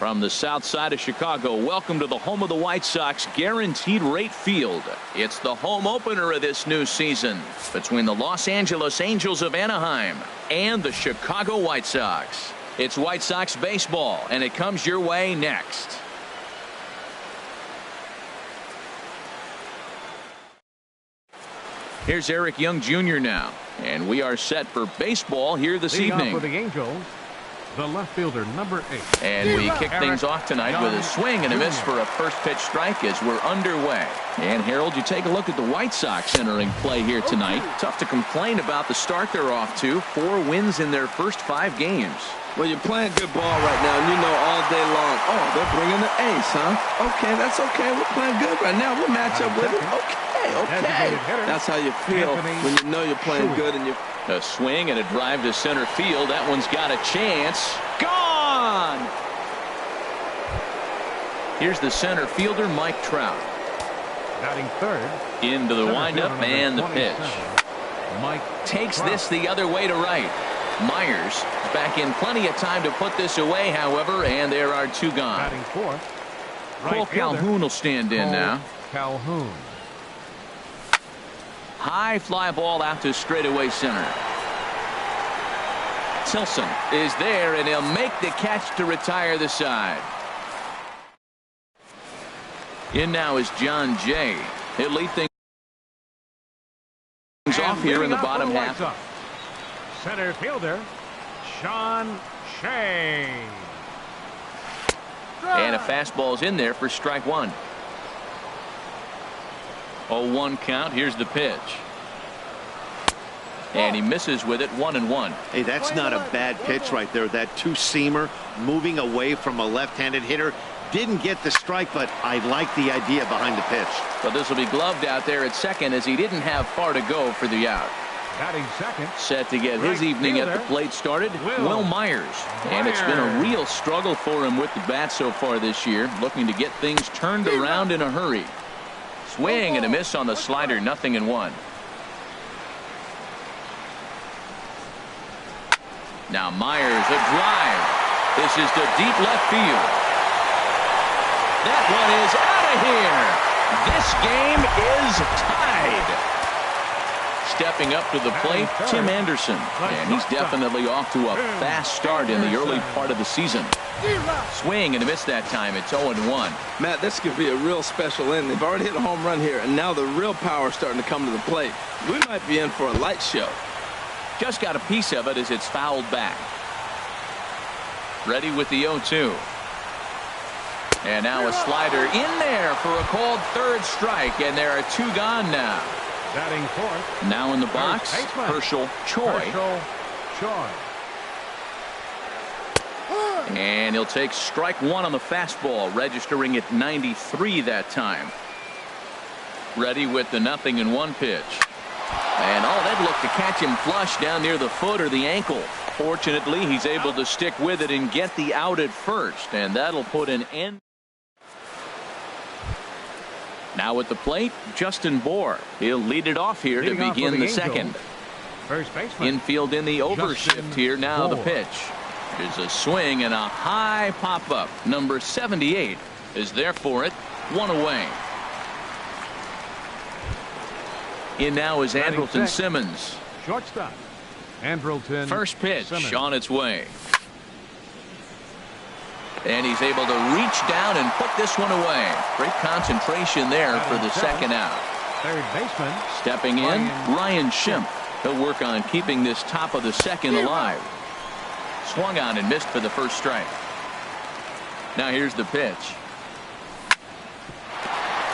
From the south side of Chicago, welcome to the home of the White Sox, Guaranteed Rate Field. It's the home opener of this new season between the Los Angeles Angels of Anaheim and the Chicago White Sox. It's White Sox baseball, and it comes your way next. Here's Eric Young Jr. now, and we are set for baseball here this evening. For the Angels, the left fielder, number 8. And we kick things off tonight with a swing and a miss for a first pitch strike as we're underway. And Harold, you take a look at the White Sox entering play here tonight. Tough to complain about the start they're off to. 4 wins in their first 5 games. Well, you're playing good ball right now, and you know all day long, oh, they're bringing the ace, huh? Okay, that's okay. We're playing good right now. We'll match up with it. Okay. That's how you feel when you know you're playing good and you. A swing and a drive to center field. That one's got a chance. Gone! Here's the center fielder, Mike Trout. Batting third. Into the windup and the pitch. Mike takes Trout. This the other way to right. Myers is back in plenty of time to put this away, however, and there are 2 gone. Batting fourth. Cole Calhoun will stand in now. Calhoun. High fly ball out to straightaway center. Tilson is there, and he'll make the catch to retire the side. In now is John Jay. He'll lead things off here in the bottom half. Center fielder, Sean Shea. And a fastball's in there for strike 1. 0-1 count. Here's the pitch. And he misses with it, 1-1. Hey, that's not a bad pitch right there. That 2-seamer moving away from a left-handed hitter. Didn't get the strike, but I like the idea behind the pitch. But this will be gloved out there at second as he didn't have far to go for the out. Batting second. Set to get his evening at the plate started, Will Myers. And it's been a real struggle for him with the bat so far this year, looking to get things turned around in a hurry. Swing and a miss on the slider, 0-1. Now Myers, a drive. This is to deep left field. That one is out of here. This game is tied. Stepping up to the plate, Tim Anderson. And he's definitely off to a fast start in the early part of the season. Swing and a miss that time. It's 0-1. Matt, this could be a real special inning. They've already hit a home run here, and now the real power is starting to come to the plate. We might be in for a light show. Just got a piece of it as it's fouled back. Ready with the 0-2. And now a slider in there for a called third strike, and there are 2 gone now. Batting fourth. Now in the box, Herschel Choi. And he'll take strike 1 on the fastball, registering at 93 that time. Ready with the 0-1 pitch. And that looked to catch him flush down near the foot or the ankle. Fortunately, he's able to stick with it and get the out at first, and that'll put an end. Now at the plate, Justin Bour. He'll lead it off here to begin the second. First baseman. Infield in the overshift here. Now the pitch. There's a swing and a high pop-up. Number 78 is there for it. 1 away. In now is Andrelton Simmons. Shortstop. Andrelton. First pitch Simmons. on its way. And he's able to reach down and put this one away. Great concentration there for the second out. Third baseman. Stepping in, Ryan Schimpf. He'll work on keeping this top of the second alive. Swung on and missed for the first strike. Now here's the pitch.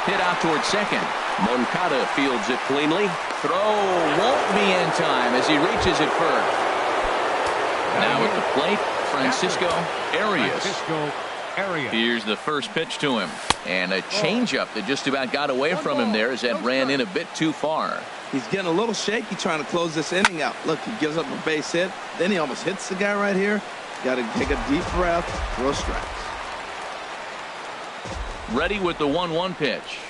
Hit out towards second. Moncada fields it cleanly. Throw won't be in time as he reaches it first. Now at the plate, Francisco Arias. Here's the first pitch to him. And a changeup that just about got away from him there as that ran in a bit too far. He's getting a little shaky trying to close this inning out. Look, he gives up a base hit. Then he almost hits the guy right here. Got to take a deep breath. Throw strikes. Ready with the 1-1 pitch.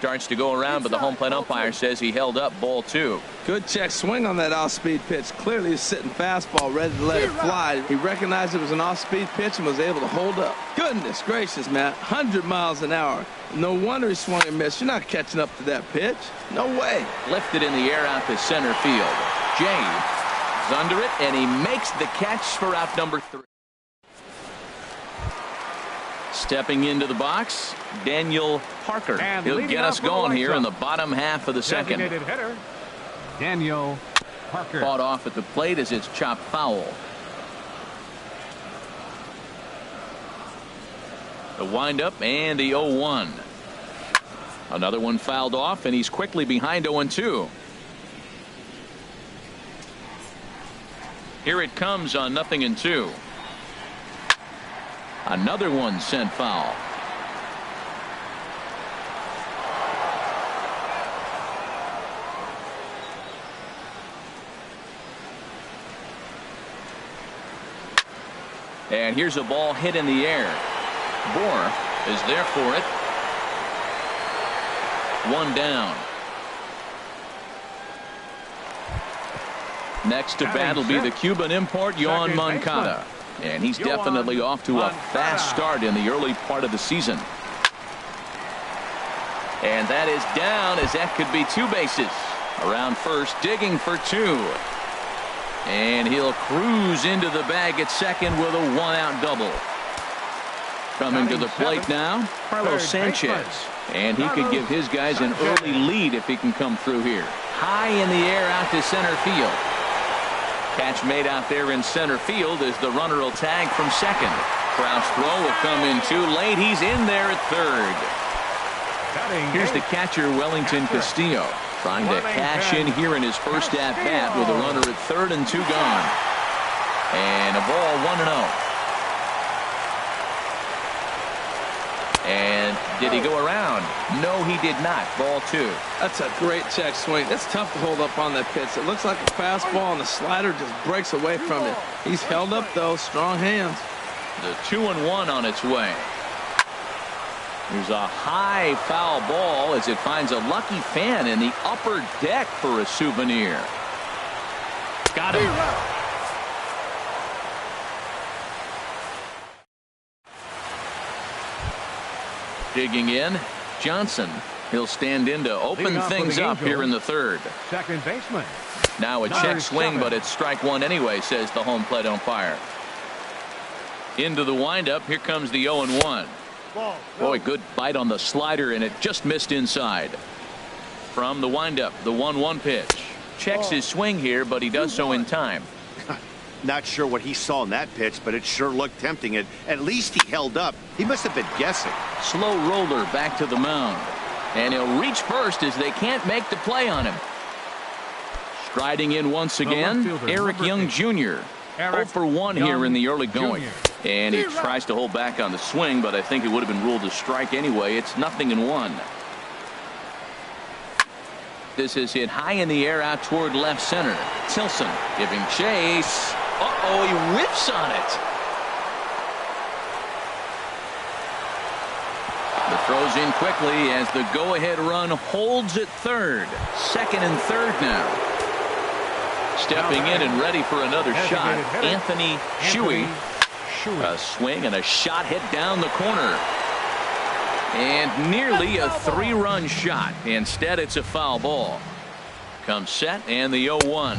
starts to go around, but the home plate umpire says he held up ball 2. Good check swing on that off-speed pitch. Clearly he's sitting fastball ready to let it fly. He recognized it was an off-speed pitch and was able to hold up. Goodness gracious, Matt. 100 miles an hour. No wonder he swung and missed. You're not catching up to that pitch. No way. Lifted in the air out to center field. Jay is under it, and he makes the catch for out number 3. Stepping into the box, Daniel Parker. And he'll get us going here in the shot. bottom half of the second. Designated hitter, Daniel Parker. Fought off at the plate as it's chopped foul. The windup and the 0-1. Another one fouled off, and he's quickly behind 0-2. Here it comes on 0-2. Another one sent foul. And here's a ball hit in the air. Bohr is there for it. 1 down. Next to bat will be the Cuban import, Yoan Moncada. And he's definitely off to a fast start in the early part of the season. And that is down, as that could be 2 bases. Around first, digging for 2. And he'll cruise into the bag at second with a 1-out double. Coming to the plate now, Carlos Sanchez. And he could give his guys an early lead if he can come through here. High in the air out to center field. Catch made out there in center field as the runner will tag from second. Kraus' throw will come in too late. He's in there at third. Here's the catcher, Wellington Castillo, trying to cash in here in his first at-bat with a runner at third and 2 gone. And a ball, 1-0. And did he go around? No, he did not. Ball 2. That's a great check swing. It's tough to hold up on that pitch. It looks like a fastball, and the slider just breaks away from it. He's held up, though. Strong hands. The 2-1 on its way. There's a high foul ball as it finds a lucky fan in the upper deck for a souvenir. Got him. Digging in, Johnson. He'll stand in to open things up here in the third. Second baseman. Now a check swing, but it's strike 1 anyway, says the home plate umpire. Into the windup. Here comes the 0-1. Boy, good bite on the slider, and it just missed inside. From the windup, the 1-1 pitch. Checks his swing here, but he does so in time. Not sure what he saw in that pitch, but it sure looked tempting. At least he held up. He must have been guessing. Slow roller back to the mound. And he'll reach first as they can't make the play on him. Striding in once again, Eric Young Jr. 0 for 1 here in the early going. And he tries to hold back on the swing, but I think it would have been ruled a strike anyway. It's 0-1. This is hit high in the air out toward left center. Tilson giving chase. Uh-oh, he whips on it. The throw's in quickly as the go-ahead run holds at third. Second and third now. Stepping in and ready for another shot, Anthony Shuey. A swing and a shot hit down the corner. And nearly a 3-run shot. Instead, it's a foul ball. Comes set and the 0-1. A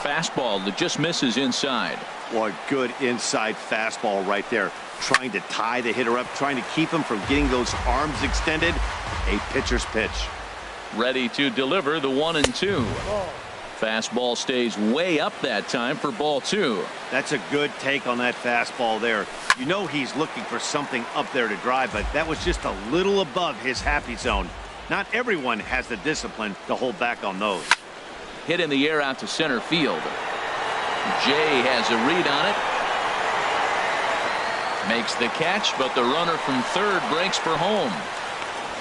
fastball that just misses inside. What good inside fastball right there. Trying to tie the hitter up, trying to keep him from getting those arms extended. A pitcher's pitch. Ready to deliver the 1-2. Fastball stays way up that time for ball 2. That's a good take on that fastball there. You know he's looking for something up there to drive, but that was just a little above his happy zone. Not everyone has the discipline to hold back on those. Hit in the air out to center field. Jay has a read on it. Makes the catch, but the runner from third breaks for home.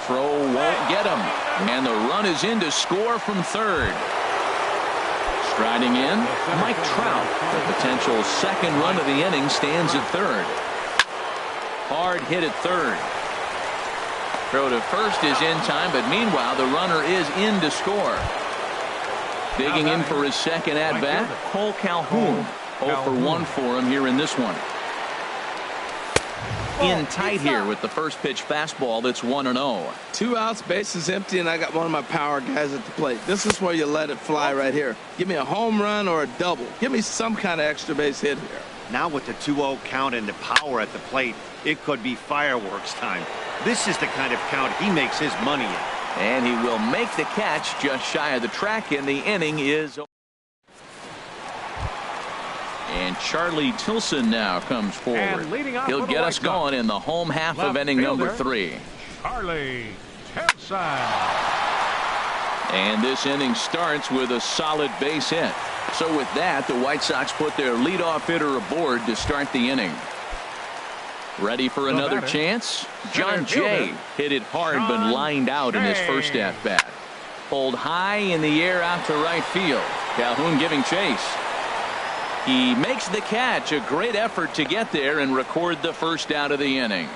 Throw won't get him. And the run is in to score from third. Striding in, Mike Trout. The potential second run of the inning stands at third. Hard hit at third. Throw to first is in time, but meanwhile the runner is in to score. Digging in for his second at-bat, Cole Calhoun. 0 for 1 for him here in this one. In tight here with the first pitch fastball that's 1-0. 2 outs, bases empty, and I got one of my power guys at the plate. This is where you let it fly right here. Give me a home run or a double. Give me some kind of extra base hit here. Now with the 2-0 count and the power at the plate, it could be fireworks time. This is the kind of count he makes his money in. And he will make the catch just shy of the track, and the inning is. And Charlie Tilson now comes forward. He'll get us going in the home half of inning number 3. Charlie Tilson. And this inning starts with a solid base hit. So with that, the White Sox put their leadoff hitter aboard to start the inning. Ready for another chance? John Jay hit it hard but lined out in his first at-bat. Pulled high in the air out to right field. Calhoun giving chase. He makes the catch. A great effort to get there and record the first out of the inning.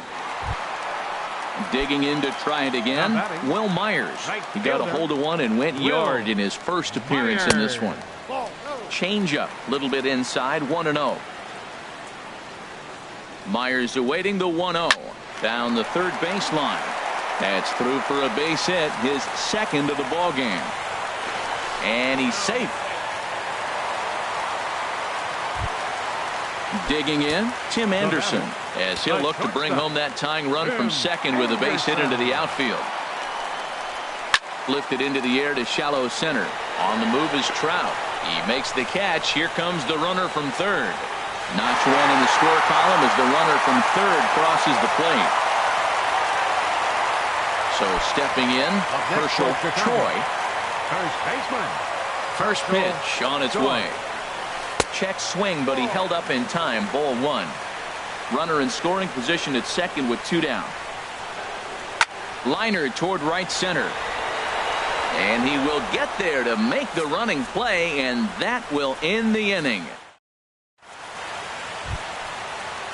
Digging in to try it again, Will Myers. He got a hold of one and went yard in his first appearance in this one. Changeup, a little bit inside, 1-0. Myers awaiting the 1-0 down the third baseline. That's through for a base hit, his second of the ball game. And he's safe. Digging in, Tim Anderson, as he'll look to bring home that tying run from second with a base hit into the outfield. Lifted into the air to shallow center. On the move is Trout. He makes the catch. Here comes the runner from third. Notch one in the score column as the runner from third crosses the plate. So stepping in, Herschel Choi. First baseman. First pitch on its way. Check swing, but he held up in time. Ball 1. Runner in scoring position at second with 2 down. Liner toward right center. And he will get there to make the running play, and that will end the inning.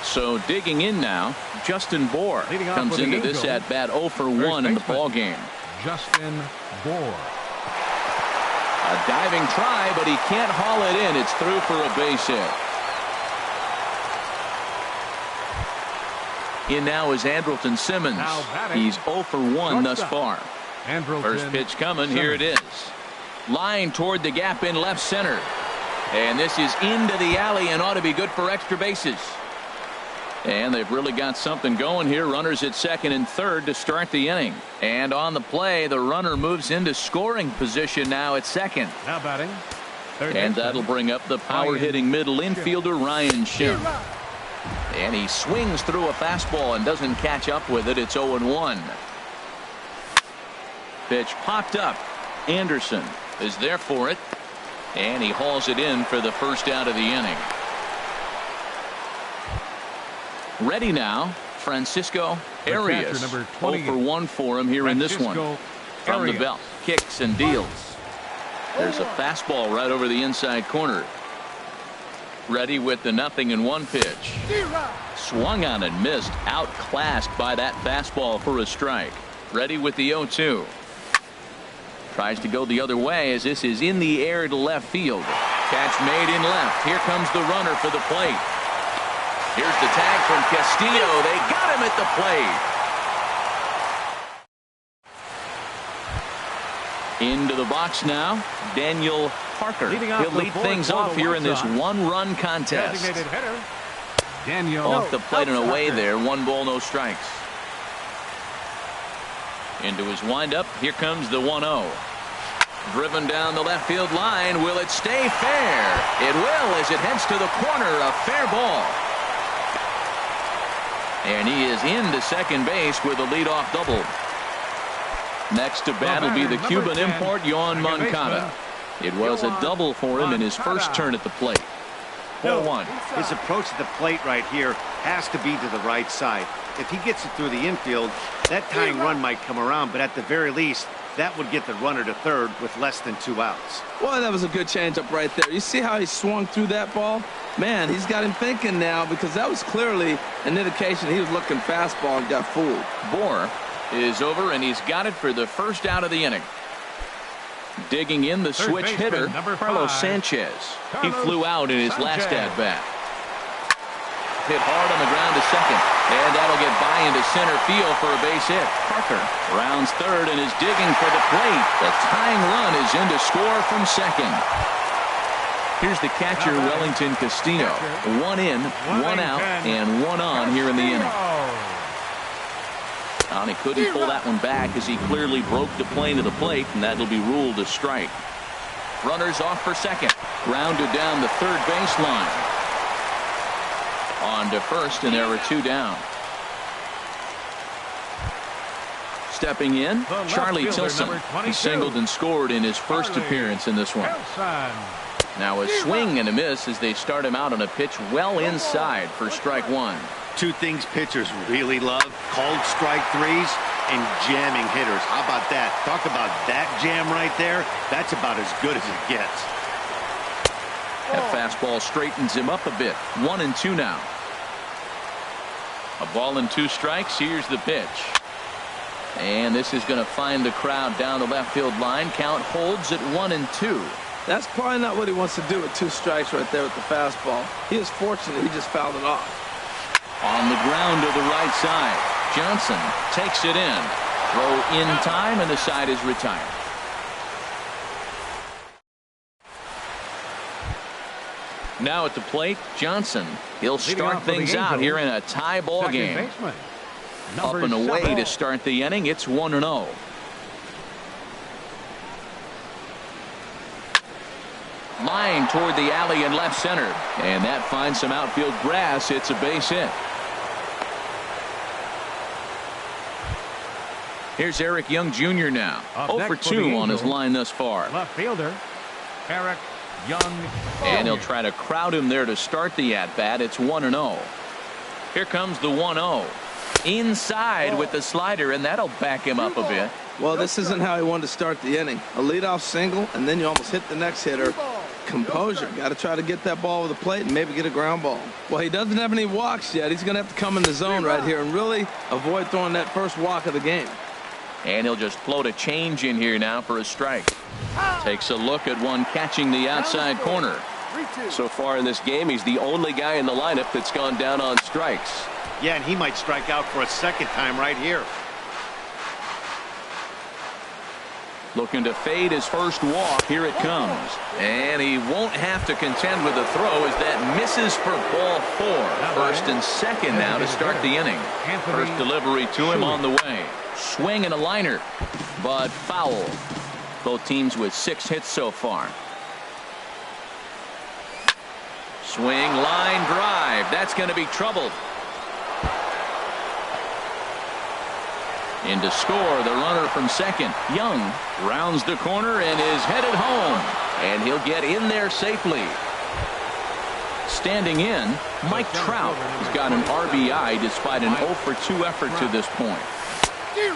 So digging in now, Justin Bour comes into this at bat 0 for 1 in the ball game. Justin Bour. A diving try, but he can't haul it in. It's through for a base hit. In now is Andrelton Simmons. He's 0 for 1 thus far. First pitch coming. Here it is. Line toward the gap in left center. And this is into the alley and ought to be good for extra bases. And they've really got something going here. Runners at second and third to start the inning. And on the play, the runner moves into scoring position now at second. Now batting. And that'll bring up the power-hitting middle infielder, Ryan Schimm. And he swings through a fastball and doesn't catch up with it. It's 0-1. Pitch popped up. Anderson is there for it. And he hauls it in for the first out of the inning. Ready now, Francisco Arias. 0 for 1 for him here in this one. From the belt, kicks and deals. There's a fastball right over the inside corner. Ready with the 0-1 pitch. Swung on and missed. Outclassed by that fastball for a strike. Ready with the 0-2. Tries to go the other way as this is in the air to left field. Catch made in left. Here comes the runner for the plate. Here's the tag from Castillo. They got him at the plate. Into the box now, Daniel Parker. He'll lead things off here in this one-run contest. Daniel off the plate and away there. 1 ball, no strikes. Into his windup. Here comes the 1-0. Driven down the left field line. Will it stay fair? It will as it heads to the corner. A fair ball. And he is into second base with a leadoff double. Next to bat will be the Cuban import, Yoan Moncada. It was a double for him in his first turn at the plate. 4-1. His approach at the plate right here has to be to the right side. If he gets it through the infield, that tying run might come around, but at the very least, that would get the runner to third with less than 2 outs. Well, that was a good changeup right there. You see how he swung through that ball? Man, he's got him thinking now because that was clearly an indication he was looking fastball and got fooled. Bour is over, and he's got it for the first out of the inning. Digging in, the switch hitter, Carlos Sanchez. He flew out in his last at-bat. Hit hard on the ground to second, and that'll get by into center field for a base hit. Parker rounds third and is digging for the plate. The tying run is in to score from second. Here's the catcher, Wellington Castillo. 1 in, 1 out, and 1 on here in the inning. And he couldn't pull that one back as he clearly broke the plane of the plate, and that'll be ruled a strike. Runners off for second. Grounded down the third baseline. On to first, and there are 2 down. Stepping in, Charlie Tilson. He singled and scored in his first appearance in this one. Now a swing and a miss as they start him out on a pitch well inside for strike 1. 2 things pitchers really love: called strike threes and jamming hitters. How about that? Talk about that jam right there. That's about as good as it gets. That fastball straightens him up a bit. 1-2 now. A ball and 2 strikes. Here's the pitch. And this is going to find the crowd down the left field line. Count holds at 1-2. That's probably not what he wants to do with 2 strikes right there with the fastball. He is fortunate he just fouled it off. On the ground to the right side. Johnson takes it in. Throw in time, and the side is retired. Now at the plate, Johnson. He'll start things out here in a tie ball game. Up and away to start the inning. It's 1-0. Line toward the alley in left center, and that finds some outfield grass. It's a base hit. Here's Eric Young Jr. now. 0 for 2 on his line thus far. Left fielder Eric Young. And he'll try to crowd him there to start the at-bat. It's 1-0. Here comes the 1-0. Inside with the slider, and that'll back him up a bit. Well, this isn't how he wanted to start the inning. A leadoff single, and then you almost hit the next hitter. Composure. Got to try to get that ball over the plate and maybe get a ground ball. Well, he doesn't have any walks yet. He's going to have to come in the zone right here and really avoid throwing that first walk of the game. And he'll just float a change in here now for a strike. Takes a look at one catching the outside corner. So far in this game, he's the only guy in the lineup that's gone down on strikes. Yeah, and he might strike out for a second time right here. Looking to fade his first walk. Here it comes. And he won't have to contend with the throw as that misses for ball 4. First and second now to start the inning. First delivery to him on the way. Swing and a liner, but foul. Both teams with 6 hits so far. Swing, line drive. That's going to be trouble. In to score, the runner from second. Young rounds the corner and is headed home. And he'll get in there safely. Standing in, Mike Trout has got an RBI despite an 0 for 2 effort to this point.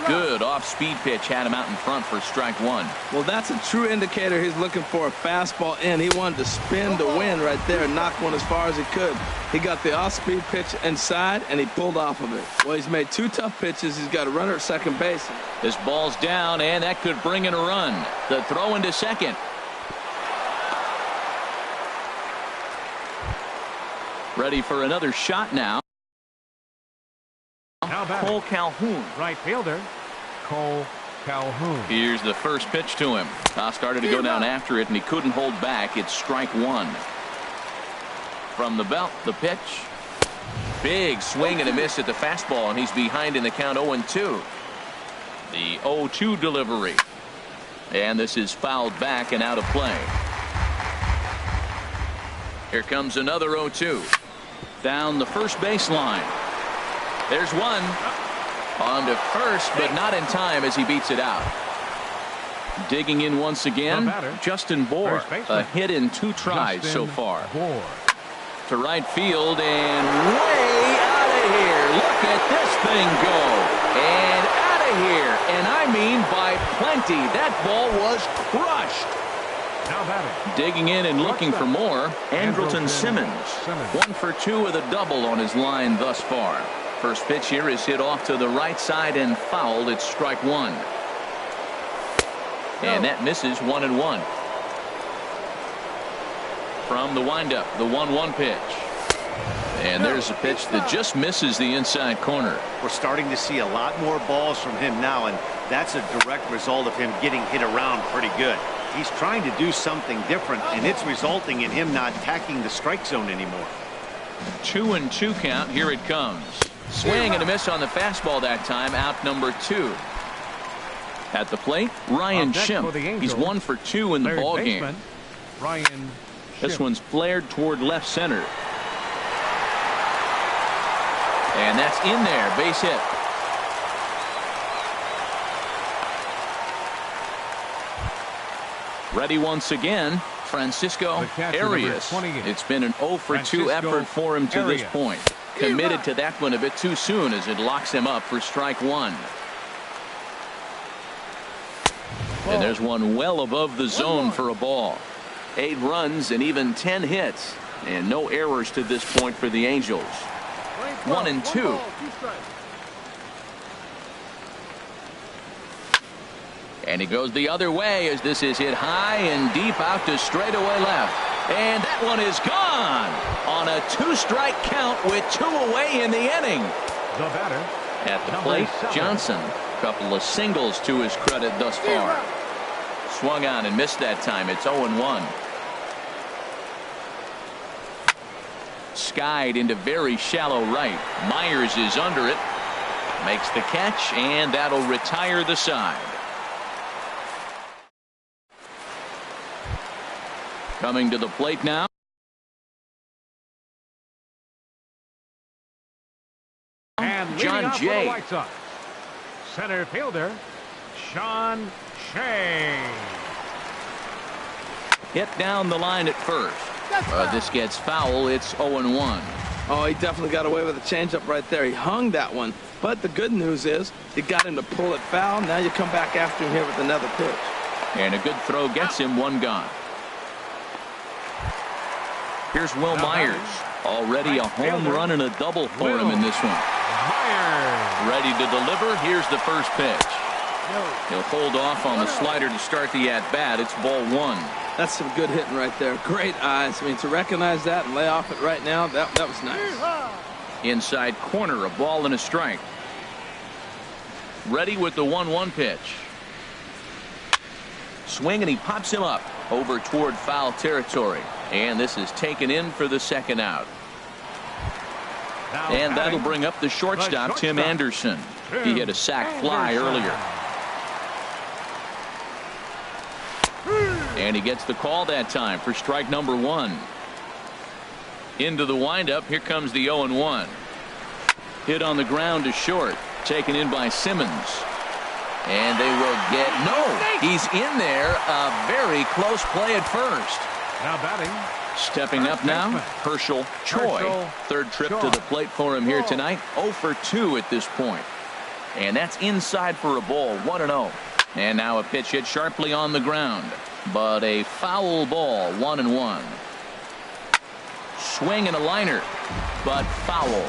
Good off-speed pitch had him out in front for strike 1. Well, that's a true indicator he's looking for a fastball in. He wanted to spin to win right there and knock one as far as he could. He got the off-speed pitch inside, and he pulled off of it. Well, he's made 2 tough pitches. He's got a runner at second base. This ball's down, and that could bring in a run. The throw into second. Ready for another shot now. Cole Calhoun. Right fielder Cole Calhoun. Here's the first pitch to him. Started to go down after it, and he couldn't hold back. It's strike 1. From the belt, the pitch. Big swing and a miss at the fastball, and he's behind in the count 0-2. The 0-2 delivery. And this is fouled back and out of play. Here comes another 0-2. Down the first baseline. There's one. On to first, but not in time as he beats it out. Digging in once again, Justin Bour. A hit in 2 tries so far. To right field and way out of here. Look at this thing go. And out of here. And I mean by plenty. That ball was crushed. Digging in and looking for more, Andrelton Simmons. 1 for 2 with a double on his line thus far. First pitch here is hit off to the right side and fouled. It's strike one. And that misses 1-1. From the windup, the 1-1 pitch. And there's a pitch that just misses the inside corner. We're starting to see a lot more balls from him now, and that's a direct result of him getting hit around pretty good. He's trying to do something different, and it's resulting in him not attacking the strike zone anymore. 2-2 count. Here it comes. Swing and a miss on the fastball that time. Out number 2. At the plate, Ryan Schimpf. He's 1 for 2 in the ball game. Ryan This one's flared toward left center. And that's in there. Base hit. Ready once again, Francisco Arias. It's been an 0 for 2 effort for him to this point. Committed to that one a bit too soon as it locks him up for strike one. And there's one well above the zone for a ball. 8 runs and even 10 hits. And no errors to this point for the Angels. 1-2. And he goes the other way as this is hit high and deep out to straightaway left. And that one is gone on a 2-strike count with 2 away in the inning. The batter at the plate, Johnson. Couple of singles to his credit thus far. Swung on and missed that time. It's 0-1. Skied into very shallow right. Myers is under it. Makes the catch, and that'll retire the side. Coming to the plate now. And John Jay. Center fielder, Sean Shea. Hit down the line at first. This gets foul. It's 0-1. Oh, he definitely got away with a changeup right there. He hung that one. But the good news is you got him to pull it foul. Now you come back after him here with another pitch. And a good throw gets him one gone. Here's Will Myers. Already a home run and a double for him in this one. Myers. Ready to deliver. Here's the first pitch. He'll hold off on the slider to start the at-bat. It's ball 1. That's some good hitting right there. Great eyes. I mean, to recognize that and lay off it right now, that was nice. Inside corner, a ball and a strike. Ready with the 1-1 pitch. Swing and he pops him up over toward foul territory. And this is taken in for the second out. And that'll bring up the shortstop, Tim Anderson. He hit a sac fly earlier. And he gets the call that time for strike number 1. Into the windup. Here comes the 0-1. Hit on the ground to short. Taken in by Simmons. And they will get he's in there. A very close play at first. Now batting. Stepping up now, Herschel Choi. Third trip to the plate for him here tonight. 0 for 2 at this point. And that's inside for a ball. 1-0. And now a pitch hit sharply on the ground. But a foul ball. 1-1. Swing and a liner. But foul.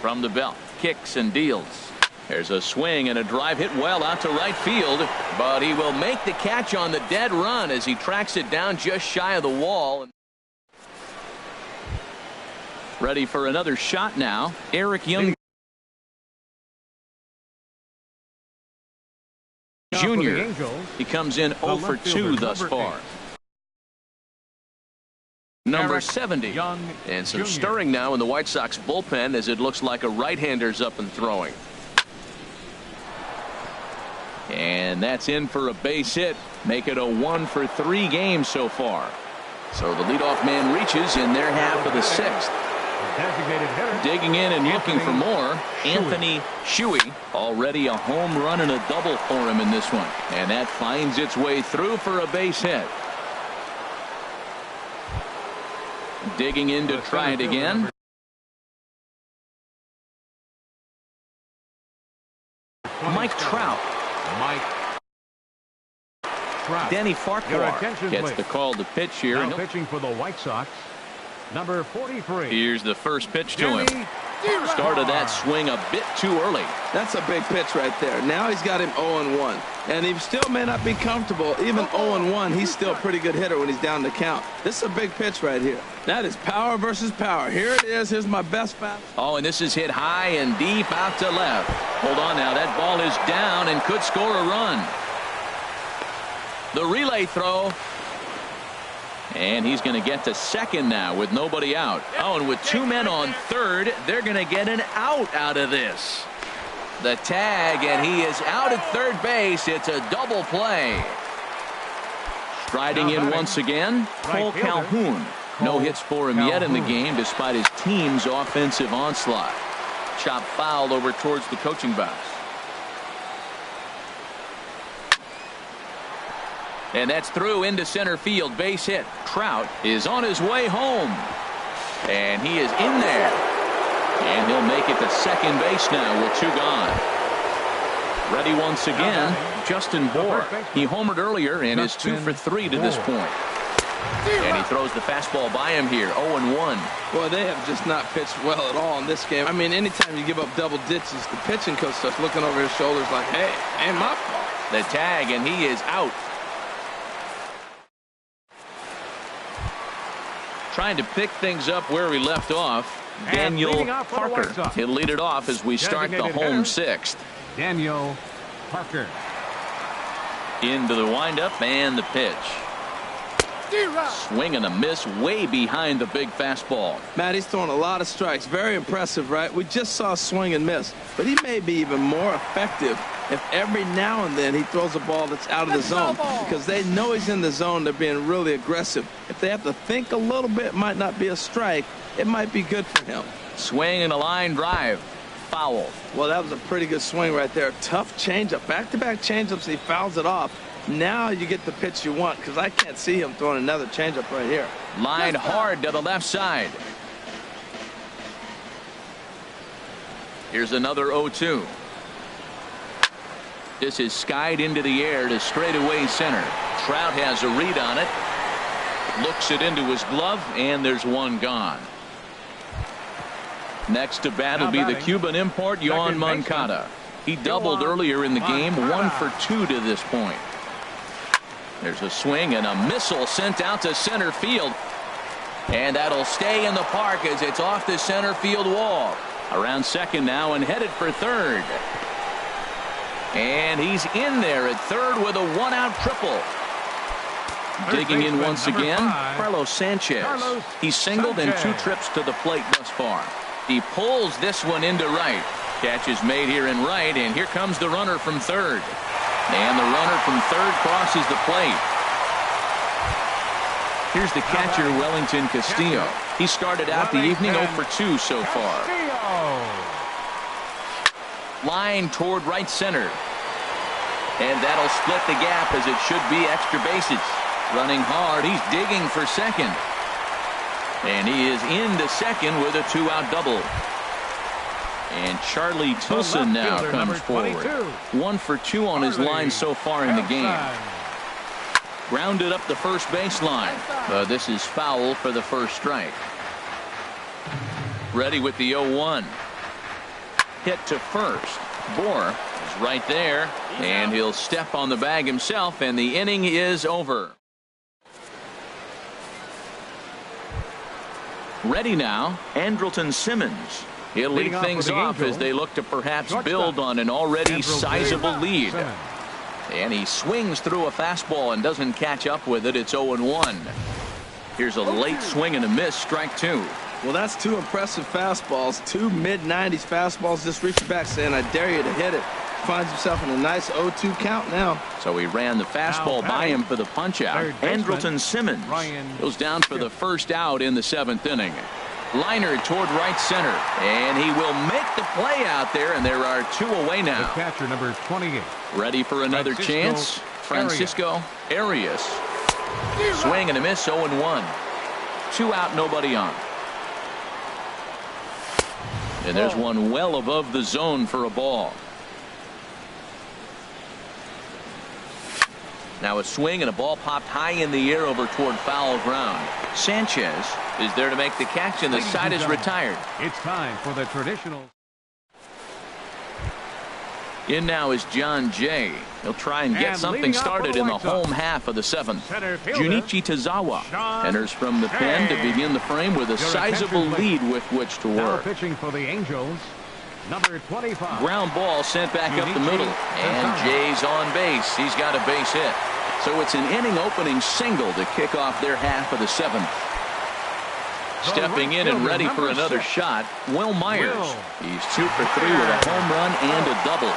From the belt. Kicks and deals. There's a swing and a drive hit well out to right field, but he will make the catch on the dead run as he tracks it down just shy of the wall. Ready for another shot now. Eric Young Jr. He comes in 0 for 2 thus far. Number 70. And some stirring now in the White Sox bullpen as it looks like a right-hander's up and throwing. And that's in for a base hit. Make it a 1 for 3 game so far. So the leadoff man reaches in their half of the 6th. Digging in and looking for more. Anthony Shuey. Already a home run and a double for him in this one. And that finds its way through for a base hit. Digging in to try it again. Mike Trout. Danny Farquhar gets the call to pitch here. Now pitching for the White Sox, Number 43. Here's the first pitch to him. Started that swing a bit too early. That's a big pitch right there. Now he's got him 0-1. And he still may not be comfortable. Even 0-1, he's still a pretty good hitter when he's down the count. This is a big pitch right here. That is power versus power. Here it is. Here's my best fastball. Oh, and this is hit high and deep out to left. Hold on now. That ball is down and could score a run. The relay throw. And he's going to get to second now with nobody out. Oh, and with two men on third, they're going to get an out of this. The tag, and he is out at third base. It's a double play. Striding in once again, Cole Calhoun. No hits for him yet in the game despite his team's offensive onslaught. Chop foul over towards the coaching box. And that's through into center field. Base hit. Trout is on his way home. And he is in there. And he'll make it to second base now with two gone. Ready once again, Justin Bour. He homered earlier and is 2 for 3 to this point. And he throws the fastball by him here, 0-1. Boy, they have just not pitched well at all in this game. I mean, anytime you give up double ditches, the pitching coach starts looking over his shoulders like, hey, ain't my fault. The tag, and he is out. Trying to pick things up where we left off, Daniel Parker. He'll lead it off as we start the home sixth. Daniel Parker. Into the windup and the pitch. Swing and a miss way behind the big fastball. Matt, he's throwing a lot of strikes. Very impressive, right? We just saw swing and miss. But he may be even more effective if every now and then he throws a ball that's out of the zone. Because they know he's in the zone. They're being really aggressive. If they have to think a little bit, it might not be a strike. It might be good for him. Swing and a line drive. Foul. Well, that was a pretty good swing right there. Tough changeup. Back-to-back changeups. He fouls it off. Now you get the pitch you want, because I can't see him throwing another changeup right here. Line hard to the left side. Here's another 0-2. This is skied into the air to straightaway center. Trout has a read on it. Looks it into his glove, and there's one gone. Next to bat will be the Cuban import, Yoan Moncada. He doubled earlier in the game, 1 for 2 to this point. There's a swing and a missile sent out to center field. And that'll stay in the park as it's off the center field wall. Around second now and headed for third. And he's in there at third with a one-out triple. Digging in once again, Carlos Sanchez. He's singled in 2 trips to the plate thus far. He pulls this one into right. Catch is made here in right, and here comes the runner from third. And the runner from third crosses the plate. Here's the catcher, Wellington Castillo. He started out the evening 0 for 2 so far. Line toward right center. And that'll split the gap as it should be extra bases. Running hard, he's digging for second. And he is into second with a 2-out double. And Charlie Tilson now comes forward. 1 for 2 on his line so far in the game. Grounded up the first baseline. This is foul for the first strike. Ready with the 0-1. Hit to first. Bour is right there. And he'll step on the bag himself, and the inning is over. Ready now, Andrelton Simmons. He'll lead things off as they look to perhaps build on an already sizable lead. And he swings through a fastball and doesn't catch up with it. It's 0-1. Here's a late swing and a miss, strike 2. Well, that's 2 impressive fastballs. 2 mid-90s fastballs. Just reaching back saying, I dare you to hit it. Finds himself in a nice 0-2 count now. So he ran the fastball by him for the punch-out. Andrelton Simmons goes down for the first out in the 7th inning. Liner toward right center, and he will make the play out there, and there are 2 away now. The catcher, number 28. Ready for another chance. Francisco Arias. Swing and a miss, 0-1. 2 out, nobody on. And there's one well above the zone for a ball. Now a swing and a ball popped high in the air over toward foul ground. Sanchez is there to make the catch, and the side is retired. It's time for the traditional. In now is John Jay. He'll try and get something started in the home half of the seventh. Junichi Tozawa enters from the pen to begin the frame with a sizable lead with which to work. Now pitching for the Angels, number 25. Ground ball sent back up the middle, and Jay's on base. He's got a base hit. So it's an inning opening single to kick off their half of the seventh. Stepping in and ready for another shot, Will Myers. He's 2 for 3 with a home run and a double.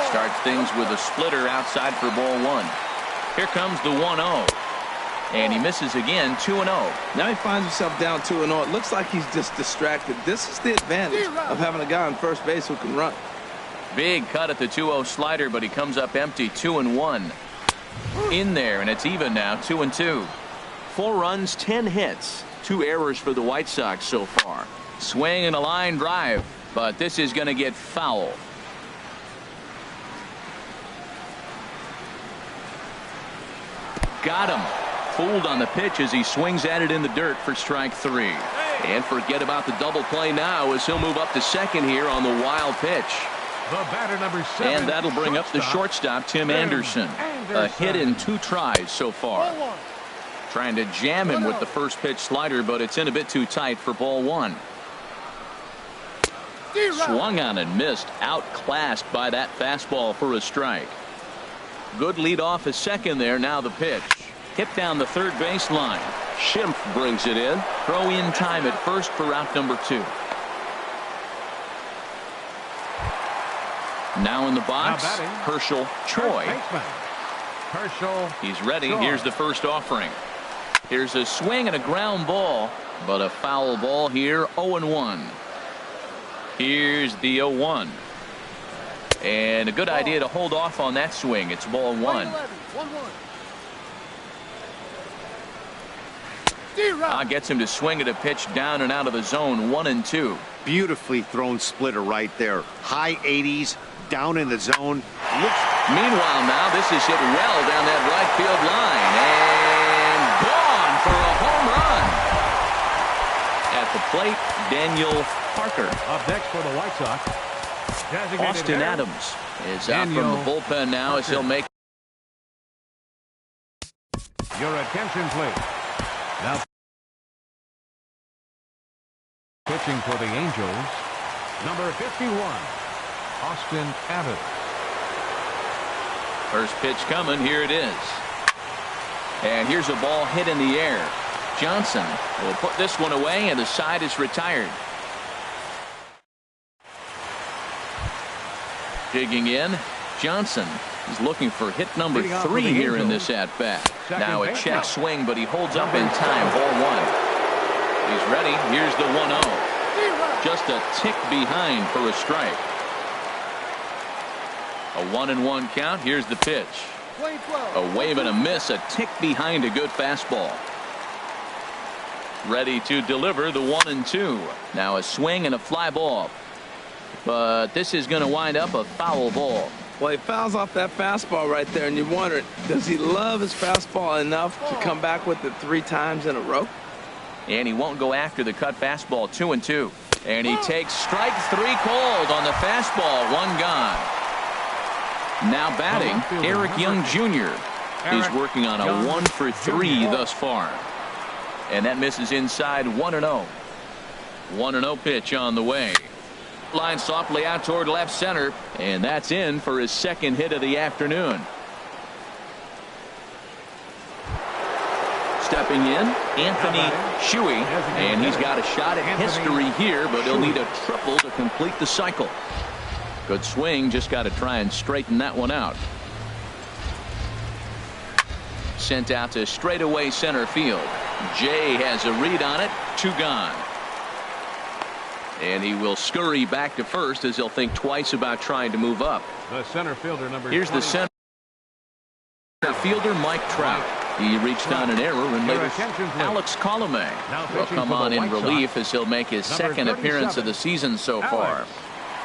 Starts things with a splitter outside for ball 1. Here comes the 1-0. And he misses again, 2-0. Now he finds himself down 2-0. It looks like he's just distracted. This is the advantage of having a guy on first base who can run. Big cut at the 2-0 slider, but he comes up empty, 2-1. In there, and it's even now, 2-2. 4 runs, 10 hits. 2 errors for the White Sox so far. Swing and a line drive, but this is going to get foul. Got him. Fooled on the pitch as he swings at it in the dirt for strike 3. And forget about the double play now as he'll move up to second here on the wild pitch. The batter, number 7. And that'll bring up the shortstop, Tim Anderson. A hit in 2 tries so far. Trying to jam him with the first pitch slider, but it's in a bit too tight for ball 1. Swung on and missed, outclassed by that fastball for a strike. Good lead off is second there. Now the pitch. Hit down the third baseline. Schimpf brings it in. Throw in time at first for out number 2. Now in the box, Herschel Choi. He's ready. Here's the first offering. Here's a swing and a ground ball, but a foul ball here, 0-1. Here's the 0-1. And a good idea to hold off on that swing. It's ball 1. Gets him to swing at a pitch down and out of the zone, 1-2. Beautifully thrown splitter right there. High 80s, down in the zone. Meanwhile, now this is hit well down that right field line. And gone for a home run. At the plate, Daniel Parker. Up next for the White Sox, Austin Adams is out from the bullpen now as he'll make. Your attention, please. Now pitching for the Angels, number 51, Austin Adams. First pitch coming. Here it is. And here's a ball hit in the air. Johnson will put this one away, and the side is retired. Digging in, Johnson is looking for hit number 3 here in this at-bat. Now a check swing, but he holds up in time. Ball 1. He's ready. Here's the 1-0. Just a tick behind for a strike. A 1-1 count. Here's the pitch. A wave and a miss. A tick behind a good fastball. Ready to deliver the 1-2. Now a swing and a fly ball. But this is going to wind up a foul ball. Well, he fouls off that fastball right there, and you wonder, does he love his fastball enough to come back with it 3 times in a row? And he won't go after the cut fastball. 2-2. And he takes strike 3 called on the fastball. 1 gone. Now batting, Eric Young Jr. is working on a 1 for 3 thus far. And that misses inside. 1-0. 1-0 pitch on the way. Line softly out toward left center, and that's in for his second hit of the afternoon. Stepping in, Anthony Shuey, and he's got a shot at history here, but he'll need a triple to complete the cycle. Good swing, just got to try and straighten that one out. Sent out to straightaway center field. Jay has a read on it. 2 gone. And he will scurry back to first as he'll think twice about trying to move up. The center fielder, number Here's 20. the center fielder, Mike Trout. He reached on an error, and later Alex Colomé will come on in relief as he'll make his second appearance of the season so far.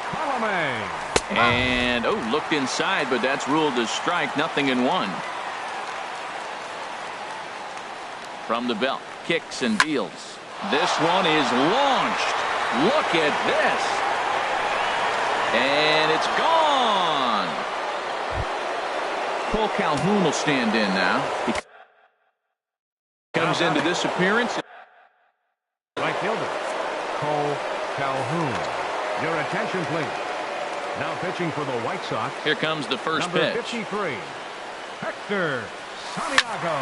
Colomé. And looked inside, but that's ruled as strike. 0-1. from the belt. Kicks and deals. This one is launched. Look at this. And it's gone. Cole Calhoun will stand in now. He comes into this appearance. Right fielder, Cole Calhoun. Your attention, please. Now pitching for the White Sox. Here comes the first Number pitch. 53, Hector Santiago.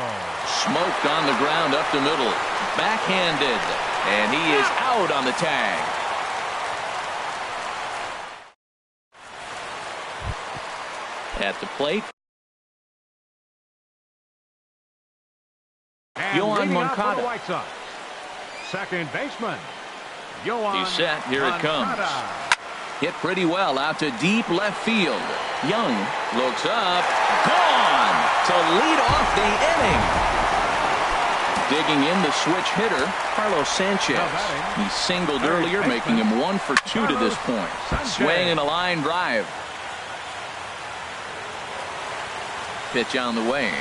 Smoked on the ground up the middle. Backhanded. And he is out on the tag. At the plate, And Yoan leading off for the Moncada. White Sox, second baseman, Yoan He's set. Here it comes. Moncada. Hit pretty well out to deep left field. Young looks up. Gone to lead off the inning. Digging in the switch hitter, Carlos Sanchez. He singled earlier, making him 1 for 2 to this point. Swing and a line drive. Pitch on the way.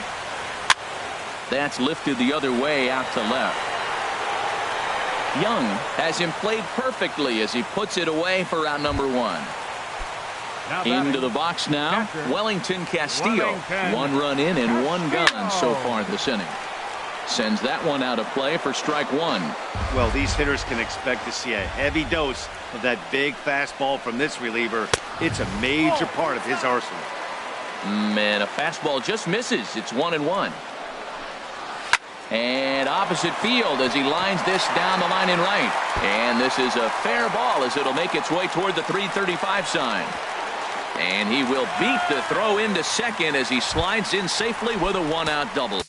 That's lifted the other way out to left. Young has him played perfectly as he puts it away for out number 1. Now Into batting, the box now, catcher, Wellington Castillo. Wellington 1 run in and 1 gone so Castillo. far this inning. Sends that one out of play for strike 1. Well, these hitters can expect to see a heavy dose of that big fastball from this reliever. It's a major part of his arsenal. Man, a fastball just misses. It's 1-1. And opposite field as he lines this down the line in right. And this is a fair ball as it'll make its way toward the 335 sign. And he will beat the throw into second as he slides in safely with a 1-out double.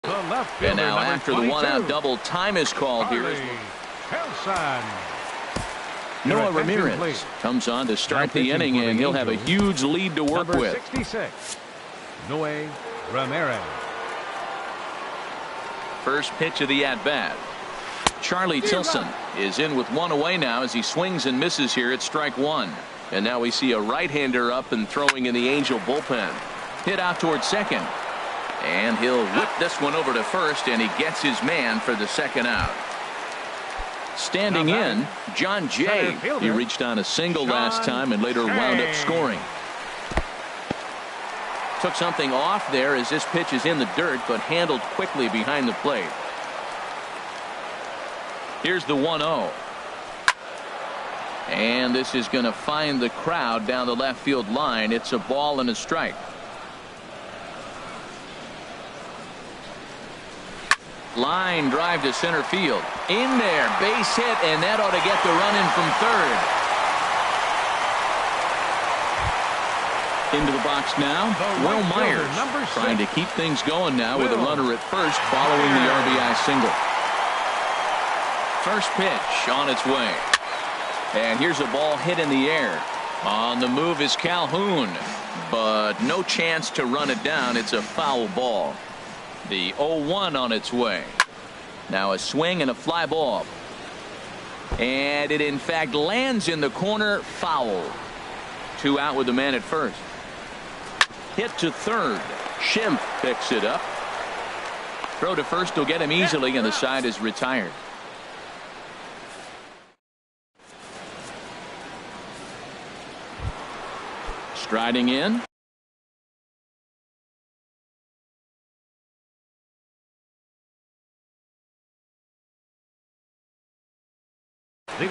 the left And fielder, now number after the 22, 1-out double, time is called here. Charlie Wilson. Noah Your attention, Ramirez please. comes on to start Now the pitching inning, for the and he'll have a Angels, huge lead to work Number with. 66, Noah Ramirez. First pitch of the at-bat. Charlie Tilson is in with 1 away now as he swings and misses here at strike 1. And now we see a right-hander up and throwing in the Angel bullpen. Hit out towards second. And he'll whip this one over to first, and he gets his man for the second out. Standing in, John Jay. He reached on a single last time and later wound up scoring. Took something off there as this pitch is in the dirt, but handled quickly behind the plate. Here's the 1-0. And this is going to find the crowd down the left field line. It's a ball and a strike. Line drive to center field. In there, base hit, and that ought to get the run in from third. Into the box now, Will Myers trying to keep things going now with a runner at first following the RBI single. First pitch on its way. And here's a ball hit in the air. On the move is Calhoun, but no chance to run it down. It's a foul ball. The 0-1 on its way. Now a swing and a fly ball. And it in fact lands in the corner, foul. 2 out with the man at first. Hit to third. Schimpf picks it up. Throw to first will get him easily, and the side is retired. Striding in.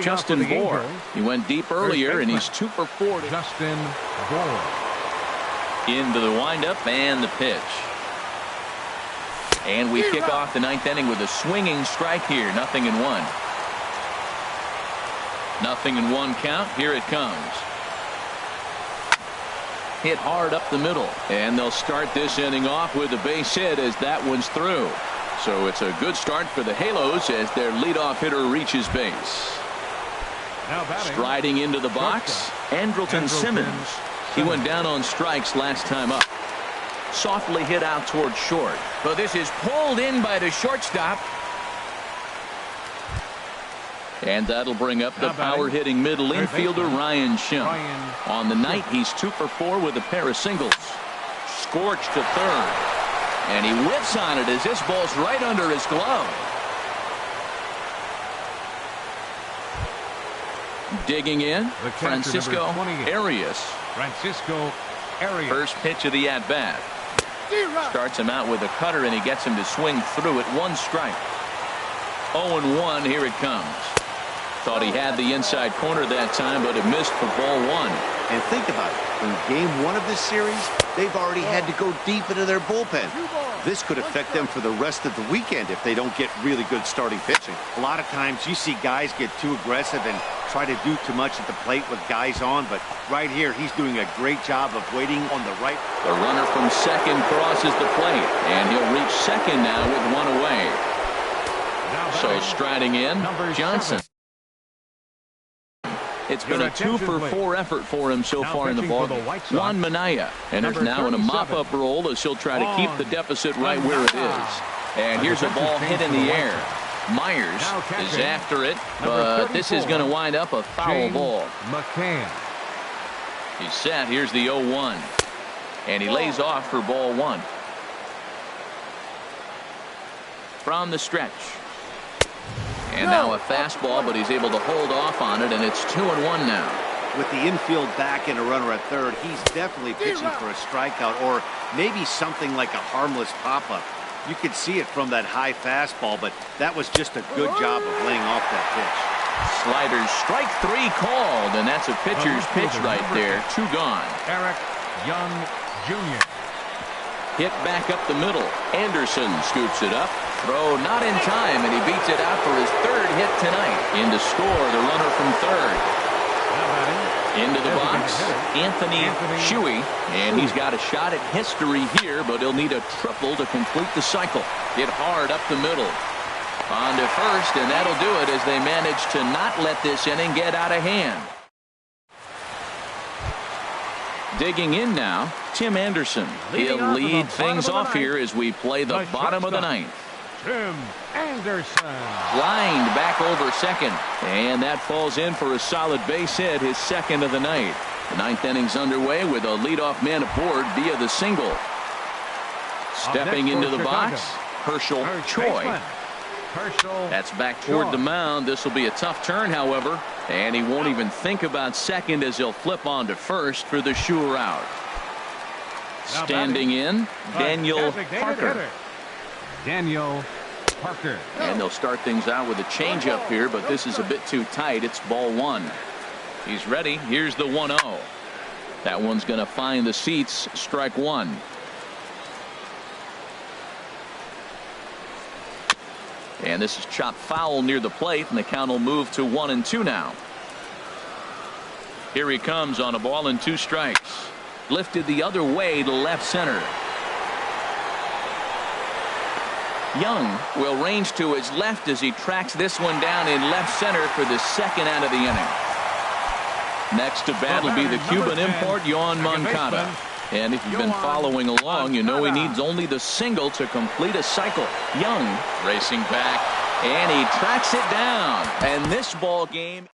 Justin Bour. He went deep earlier, and he's 2 for 4. Justin Bour. Into the windup and the pitch. And we kick off the 9th inning with a swinging strike here. 0-1. 0-1 count. Here it comes. Hit hard up the middle. And they'll start this inning off with a base hit as that one's through. So it's a good start for the Halos as their leadoff hitter reaches base. Now batting, Striding into the box, Andrelton Simmons. He went down on strikes last time up. Softly hit out towards short. But this is pulled in by the shortstop. And that'll bring up the power-hitting middle infielder Ryan Schimpf. On the night, he's 2 for 4 with a pair of singles. Scorched to third. And he whips on it as this ball's right under his glove. Digging in, Francisco Arias. First pitch of the at-bat. Starts him out with a cutter, and he gets him to swing through it. 1 strike. 0-1, here it comes. Thought he had the inside corner that time, but it missed for ball 1. And think about it. In game 1 of this series, they've already had to go deep into their bullpen. This could affect them for the rest of the weekend if they don't get really good starting pitching. A lot of times you see guys get too aggressive and try to do too much at the plate with guys on, but right here he's doing a great job of waiting on the right. The runner from second crosses the plate, and he'll reach second now with 1 away. So striding in, Johnson. It's been a 2 for 4 effort for him so far in the ball. Juan Minaya enters now in a mop-up role as he'll try to keep the deficit right where it is. And here's a ball hit in the air. Myers is after it, but this is going to wind up a foul ball. He's set. Here's the 0-1. And he lays off for ball 1. From the stretch. And now a fastball, but he's able to hold off on it, and it's 2-1 now. With the infield back and a runner at third, he's definitely pitching for a strikeout or maybe something like a harmless pop-up. You could see it from that high fastball, but that was just a good job of laying off that pitch. Sliders, strike 3 called, and that's a pitcher's pitch right there. 2 gone. Eric Young Jr. Hit back up the middle. Anderson scoops it up. Throw not in time, and he beats it out for his 3rd hit tonight. In to score, the runner from third. Into the box, Anthony Shuey, and he's got a shot at history here, but he'll need a triple to complete the cycle. Hit hard up the middle. On to first, and that'll do it as they manage to not let this inning get out of hand. Digging in now, Tim Anderson. He'll lead things off here as we play the bottom of the 9th. Tim Anderson. Lined back over second, and that falls in for a solid base hit, his 2nd of the night. The 9th inning's underway with a leadoff man aboard via the single. Stepping into the box, Herschel Choi. That's back toward the mound. This will be a tough turn, however, and he won't even think about second as he'll flip on to first for the sure out. Standing in, Daniel Parker. Daniel Parker. And they'll start things out with a changeup here, but this is a bit too tight. It's ball 1. He's ready. Here's the 1-0. That one's going to find the seats. Strike 1. And this is chopped foul near the plate, and the count will move to 1-2 now. Here he comes on a ball and 2 strikes. Lifted the other way to left center. Young will range to his left as he tracks this one down in left center for the 2nd out of the inning. Next to bat will be the Cuban import, Yoan Moncada. And if you've been following along, you know he needs only the single to complete a cycle. Young racing back, and he tracks it down. And this ball game